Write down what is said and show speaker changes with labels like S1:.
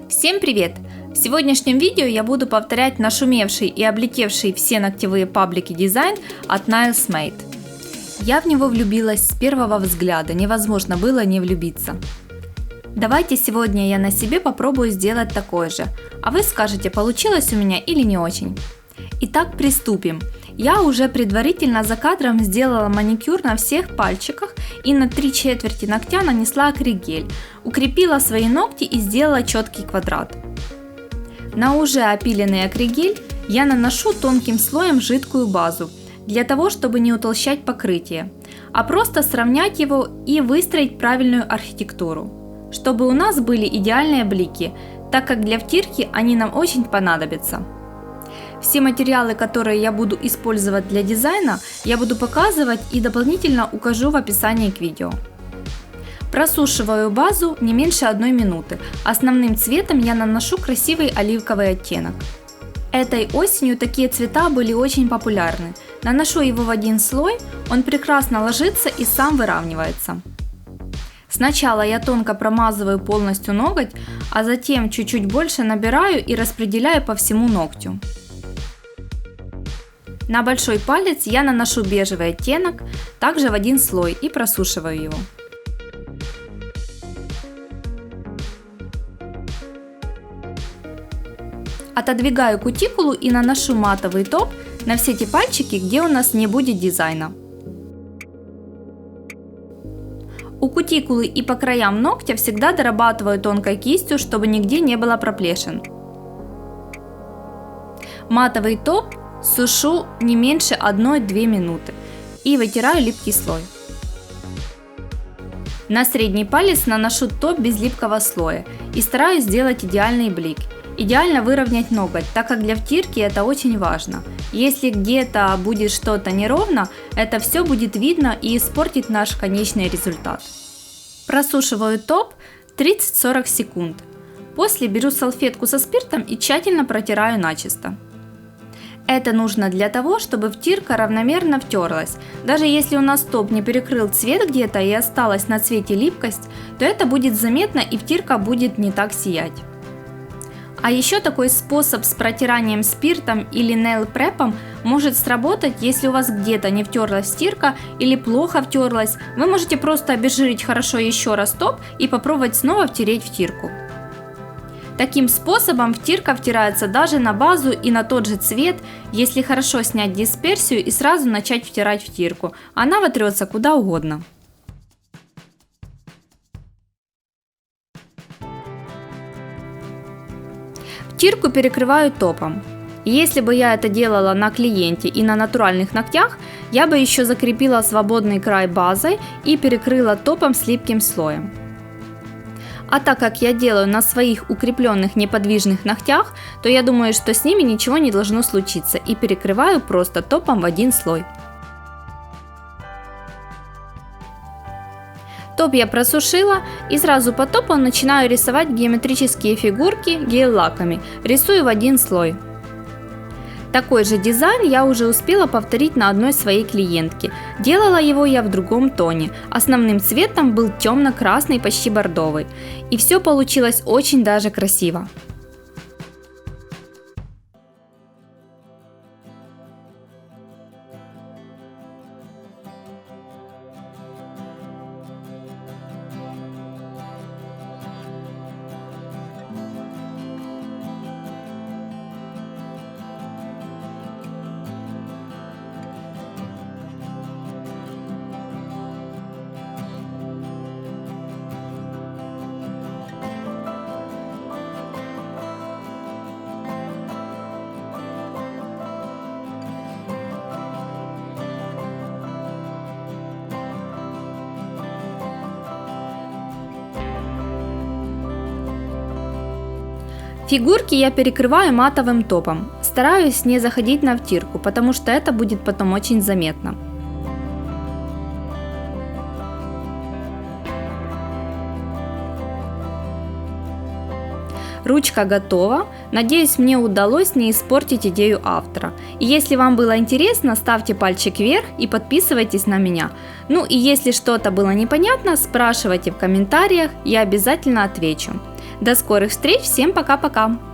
S1: Всем привет! В сегодняшнем видео я буду повторять нашумевший и облетевший все ногтевые паблики дизайн от Nails Made. Я в него влюбилась с первого взгляда, невозможно было не влюбиться. Давайте сегодня я на себе попробую сделать такое же, а вы скажете, получилось у меня или не очень. Итак, приступим. Я уже предварительно за кадром сделала маникюр на всех пальчиках и на 3/4 ногтя нанесла акригель, укрепила свои ногти и сделала четкий квадрат. На уже опиленный акригель я наношу тонким слоем жидкую базу, для того чтобы не утолщать покрытие, а просто сравнять его и выстроить правильную архитектуру, чтобы у нас были идеальные блики, так как для втирки они нам очень понадобятся. Все материалы, которые я буду использовать для дизайна, я буду показывать и дополнительно укажу в описании к видео. Просушиваю базу не меньше 1 минуты. Основным цветом я наношу красивый оливковый оттенок. Этой осенью такие цвета были очень популярны. Наношу его в один слой, он прекрасно ложится и сам выравнивается. Сначала я тонко промазываю полностью ноготь, а затем чуть-чуть больше набираю и распределяю по всему ногтю. На большой палец я наношу бежевый оттенок, также в один слой, и просушиваю его. Отодвигаю кутикулу и наношу матовый топ на все те пальчики, где у нас не будет дизайна. У кутикулы и по краям ногтя всегда дорабатываю тонкой кистью, чтобы нигде не было проплешин. Матовый топ сушу не меньше 1-2 минуты и вытираю липкий слой. На средний палец наношу топ без липкого слоя и стараюсь сделать идеальный блик. Идеально выровнять ноготь, так как для втирки это очень важно. Если где-то будет что-то неровно, это все будет видно и испортит наш конечный результат. Просушиваю топ 30-40 секунд. После беру салфетку со спиртом и тщательно протираю начисто. Это нужно для того, чтобы втирка равномерно втерлась. Даже если у нас топ не перекрыл цвет где-то и осталась на цвете липкость, то это будет заметно и втирка будет не так сиять. А еще такой способ с протиранием спиртом или nail препом может сработать, если у вас где-то не втерлась стирка или плохо втерлась. Вы можете просто обезжирить хорошо еще раз топ и попробовать снова втереть втирку. Таким способом втирка втирается даже на базу и на тот же цвет, если хорошо снять дисперсию и сразу начать втирать втирку. Она вотрется куда угодно. Втирку перекрываю топом. Если бы я это делала на клиенте и на натуральных ногтях, я бы еще закрепила свободный край базой и перекрыла топом с липким слоем. А так как я делаю на своих укрепленных неподвижных ногтях, то я думаю, что с ними ничего не должно случиться, и перекрываю просто топом в один слой. Топ я просушила и сразу по топу начинаю рисовать геометрические фигурки гель-лаками, рисую в один слой. Такой же дизайн я уже успела повторить на одной своей клиентке. Делала его я в другом тоне. Основным цветом был темно-красный, почти бордовый. И все получилось очень даже красиво. Фигурки я перекрываю матовым топом. Стараюсь не заходить на втирку, потому что это будет потом очень заметно. Ручка готова. Надеюсь, мне удалось не испортить идею автора. И если вам было интересно, ставьте пальчик вверх и подписывайтесь на меня. Ну и если что-то было непонятно, спрашивайте в комментариях, я обязательно отвечу. До скорых встреч, всем пока-пока!